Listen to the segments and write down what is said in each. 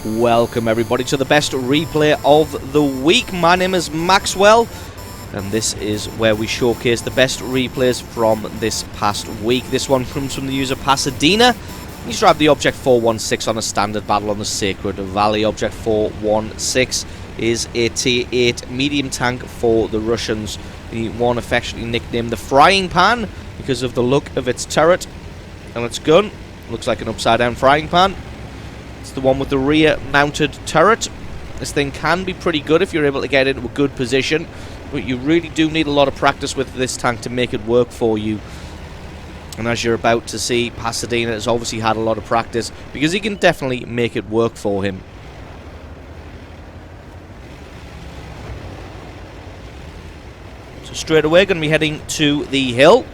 Welcome everybody to the best replay of the week. My name is Maxwell, and this is where we showcase the best replays from this past week. This one comes from the user Pasadena. He's driving the Obj.416 on a standard battle on the Sacred Valley. Obj.416 is a tier 8 medium tank for the Russians. The one affectionately nicknamed the Frying Pan because of the look of its turret and its gun. Looks like an upside down frying pan. It's the one with the rear mounted turret. This thing can be pretty good if you're able to get into a good position, but you really do need a lot of practice with this tank to make it work for you. And as you're about to see, Pasadena has obviously had a lot of practice because he can definitely make it work for him. So straight away going to be heading to the hill.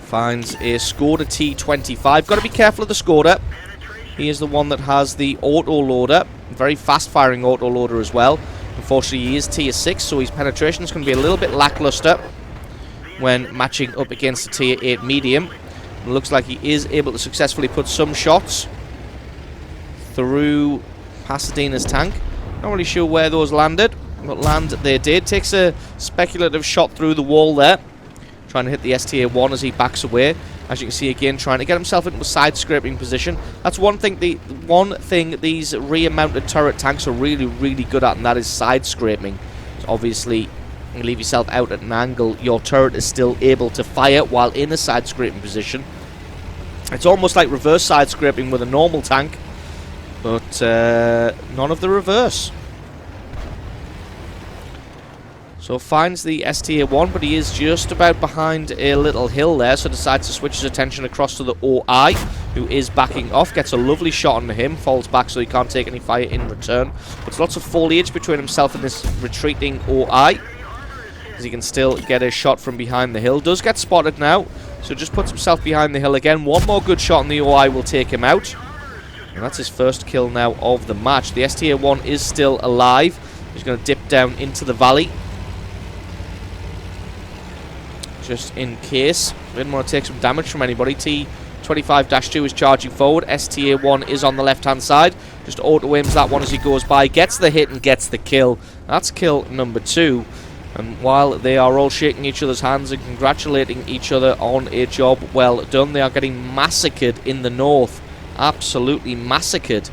Finds a Skoda T25. Got to be careful of the Skoda. He is the one that has the auto-loader. Very fast-firing auto-loader as well. Unfortunately, he is tier 6, so his penetration is going to be a little bit lackluster when matching up against a tier 8 medium. It looks like he is able to successfully put some shots through Pasadena's tank. Not really sure where those landed, but land they did. Takes a speculative shot through the wall there, trying to hit the STA-1 as he backs away. As you can see again, trying to get himself into a side-scraping position. That's one thing these rear-mounted turret tanks are really, really good at, and that is side-scraping. So obviously, you leave yourself out at an angle, your turret is still able to fire while in a side-scraping position. It's almost like reverse side-scraping with a normal tank, but none of the reverse. So finds the STA-1, but he is just about behind a little hill there, so decides to switch his attention across to the OI, who is backing off. Gets a lovely shot on him, falls back so he can't take any fire in return. But lots of foliage between himself and this retreating OI, as he can still get a shot from behind the hill. Does get spotted now, so just puts himself behind the hill again. One more good shot on the OI will take him out. And that's his first kill now of the match. The STA-1 is still alive. He's going to dip down into the valley, just in case. We didn't want to take some damage from anybody. T25-2 is charging forward. STA-1 is on the left-hand side. Just auto-aims that one as he goes by. Gets the hit and gets the kill. That's kill number 2. And while they are all shaking each other's hands and congratulating each other on a job well done, they are getting massacred in the north. Absolutely massacred.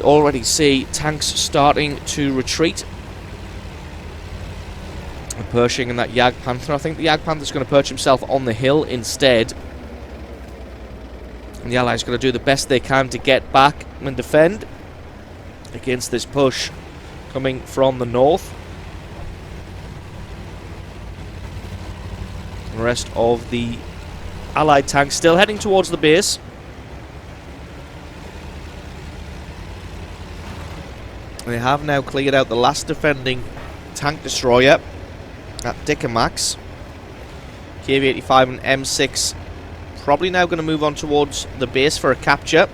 Already see tanks starting to retreat. The Pershing and that Jagdpanther. I think the Jagdpanther's going to perch himself on the hill instead. And the Allies are going to do the best they can to get back and defend against this push coming from the north. The rest of the Allied tanks still heading towards the base. They have now cleared out the last defending tank destroyer at Dickermax. KV-85 and M6 probably now going to move on towards the base for a capture.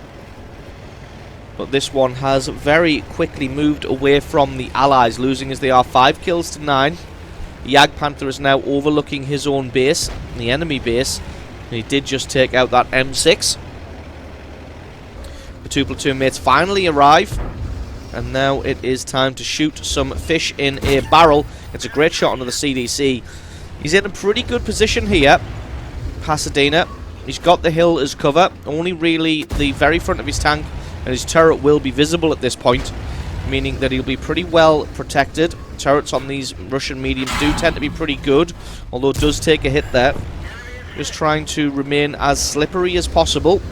But this one has very quickly moved away from the Allies, losing as they are 5 kills to 9. The Jagdpanther is now overlooking his own base, the enemy base. And he did just take out that M6. The 2 platoon mates finally arrive. And now it is time to shoot some fish in a barrel. It's a great shot onto the CDC. He's in a pretty good position here, Pasadena. He's got the hill as cover. Only really the very front of his tank and his turret will be visible at this point, meaning that he'll be pretty well protected. Turrets on these Russian mediums do tend to be pretty good, although it does take a hit there. Just trying to remain as slippery as possible.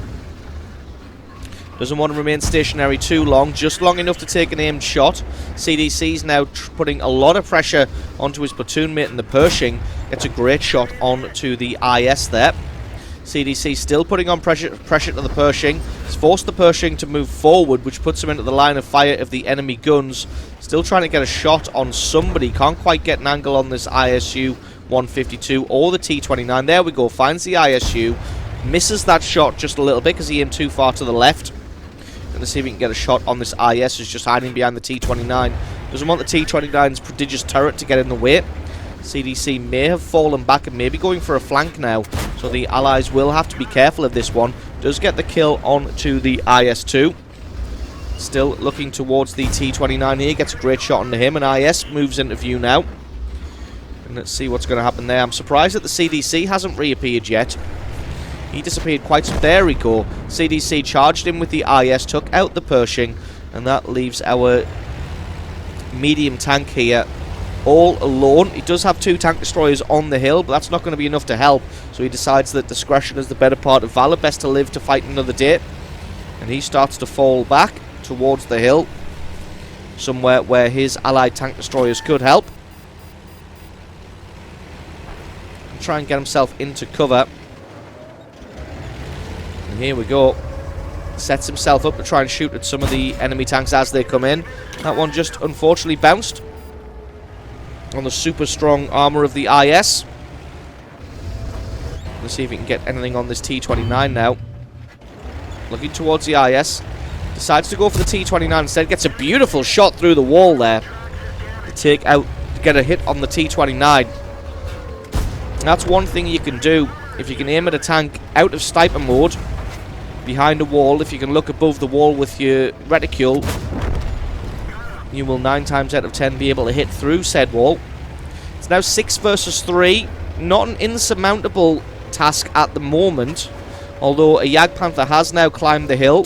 Doesn't want to remain stationary too long, just long enough to take an aimed shot. CDC's now putting a lot of pressure onto his platoon mate in the Pershing. Gets a great shot onto the IS there. CDC still putting on pressure to the Pershing. He's forced the Pershing to move forward, which puts him into the line of fire of the enemy guns. Still trying to get a shot on somebody. Can't quite get an angle on this ISU 152 or the T29. There we go, finds the ISU. Misses that shot just a little bit because he aimed too far to the left. Going to see if he can get a shot on this IS who's just hiding behind the T29. Doesn't want the T29's prodigious turret to get in the way. CDC may have fallen back and maybe going for a flank now, so the allies will have to be careful of this one. Does get the kill onto the IS-2. Still looking towards the T-29 here, gets a great shot onto him, and IS moves into view now. And let's see what's going to happen there. I'm surprised that the CDC hasn't reappeared yet. He disappeared quite some... There we go. CDC charged him with the IS, took out the Pershing, and that leaves our medium tank here all alone. He does have 2 tank destroyers on the hill, but that's not going to be enough to help. So he decides that discretion is the better part of valor. Best to live to fight another day. And he starts to fall back towards the hill, somewhere where his allied tank destroyers could help. And try and get himself into cover. And here we go. Sets himself up to try and shoot at some of the enemy tanks as they come in. That one just unfortunately bounced on the super strong armor of the IS. Let's see if we can get anything on this T-29 now. Looking towards the IS. Decides to go for the T-29 instead. Gets a beautiful shot through the wall there to get a hit on the T-29. That's one thing you can do. If you can aim at a tank out of sniper mode, behind a wall, if you can look above the wall with your reticule, you will 9 times out of 10 be able to hit through said wall. It's now 6 versus 3. Not an insurmountable task at the moment, although a Jagdpanther has now climbed the hill.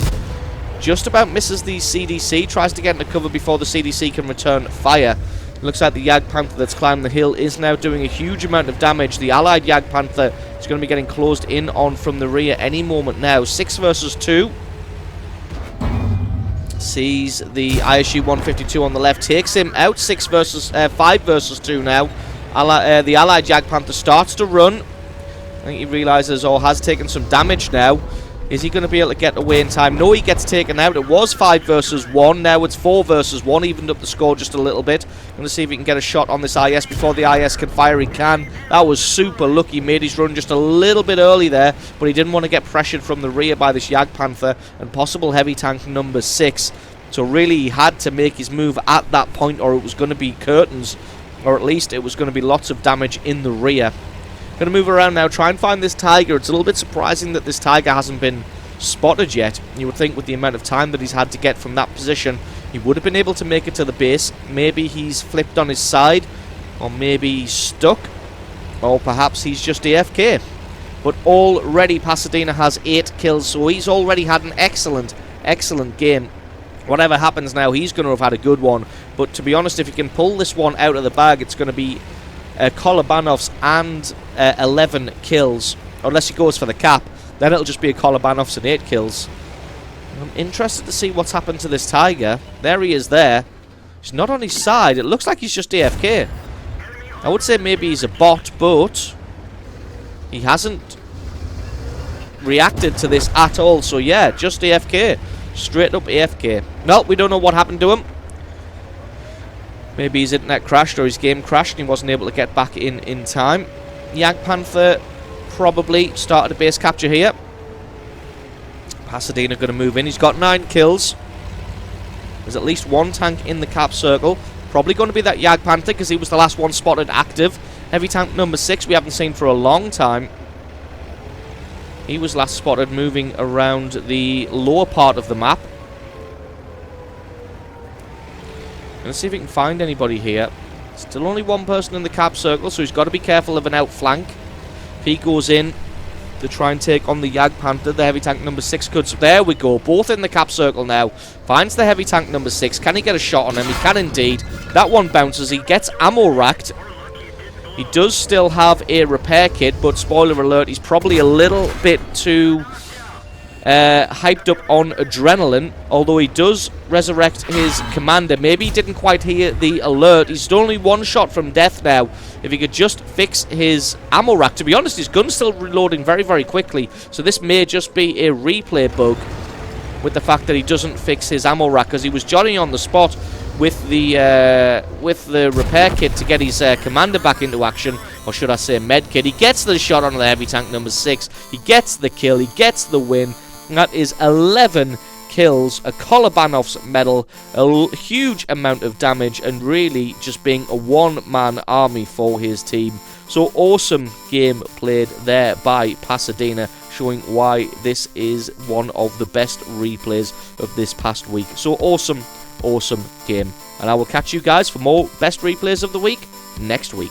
Just about misses the CDC, tries to get into cover before the CDC can return fire. Looks like the Jagdpanther that's climbed the hill is now doing a huge amount of damage. The allied Jagdpanther is going to be getting closed in on from the rear any moment now. 6 versus 2. Sees the ISU 152 on the left, takes him out. 5 versus 2 now. The allied Jagdpanther starts to run. I think he realizes or has taken some damage now. Is he going to be able to get away in time? No, he gets taken out. It was 5 versus 1. Now it's 4 versus 1. Evened up the score just a little bit. I'm going to see if he can get a shot on this IS before the IS can fire. He can. That was super lucky. Made his run just a little bit early there, but he didn't want to get pressured from the rear by this Jagdpanther and possible heavy tank number 6. So really he had to make his move at that point, or it was going to be curtains, or at least it was going to be lots of damage in the rear. Going to move around now, try and find this Tiger. It's a little bit surprising that this Tiger hasn't been spotted yet. You would think with the amount of time that he's had to get from that position, he would have been able to make it to the base. Maybe he's flipped on his side, or maybe he's stuck, or perhaps he's just AFK. But already Pasadena has 8 kills, so he's already had an excellent game. Whatever happens now, he's going to have had a good one. But to be honest, if he can pull this one out of the bag, it's going to be Kolobanov's and 11 kills. Unless he goes for the cap, then it'll just be a Kolobanov's and 8 kills. I'm interested to see what's happened to this Tiger. There he is there. He's not on his side. It looks like he's just AFK. I would say maybe he's a bot, but he hasn't reacted to this at all. So yeah, just AFK. Straight up AFK. No, we don't know what happened to him. Maybe his internet crashed or his game crashed and he wasn't able to get back in time. Jagdpanther probably started a base capture here. Pasadena going to move in. He's got 9 kills. There's at least 1 tank in the cap circle. Probably going to be that Jagdpanther because he was the last one spotted active. Heavy tank number 6 we haven't seen for a long time. He was last spotted moving around the lower part of the map. Let's see if we can find anybody here. Still only 1 person in the cap circle, so he's got to be careful of an outflank. If he goes in to try and take on the Jagdpanther, the heavy tank number 6 could... There we go, both in the cap circle now. Finds the heavy tank number 6. Can he get a shot on him? He can indeed. That one bounces. He gets ammo racked. He does still have a repair kit, but spoiler alert, he's probably a little bit too hyped up on adrenaline, although he does resurrect his commander. Maybe he didn't quite hear the alert. He's only 1 shot from death now. If he could just fix his ammo rack. To be honest, his gun's still reloading very, very quickly, so this may just be a replay bug with the fact that he doesn't fix his ammo rack, because he was jolly on the spot with the repair kit to get his commander back into action, or should I say med kit. He gets the shot on the heavy tank number 6. He gets the kill. He gets the win. And that is 11 kills, a Kolobanov's medal, a huge amount of damage, and really just being a one-man army for his team. So awesome game played there by Pasadena, showing why this is one of the best replays of this past week. So awesome game. And I will catch you guys for more best replays of the week next week.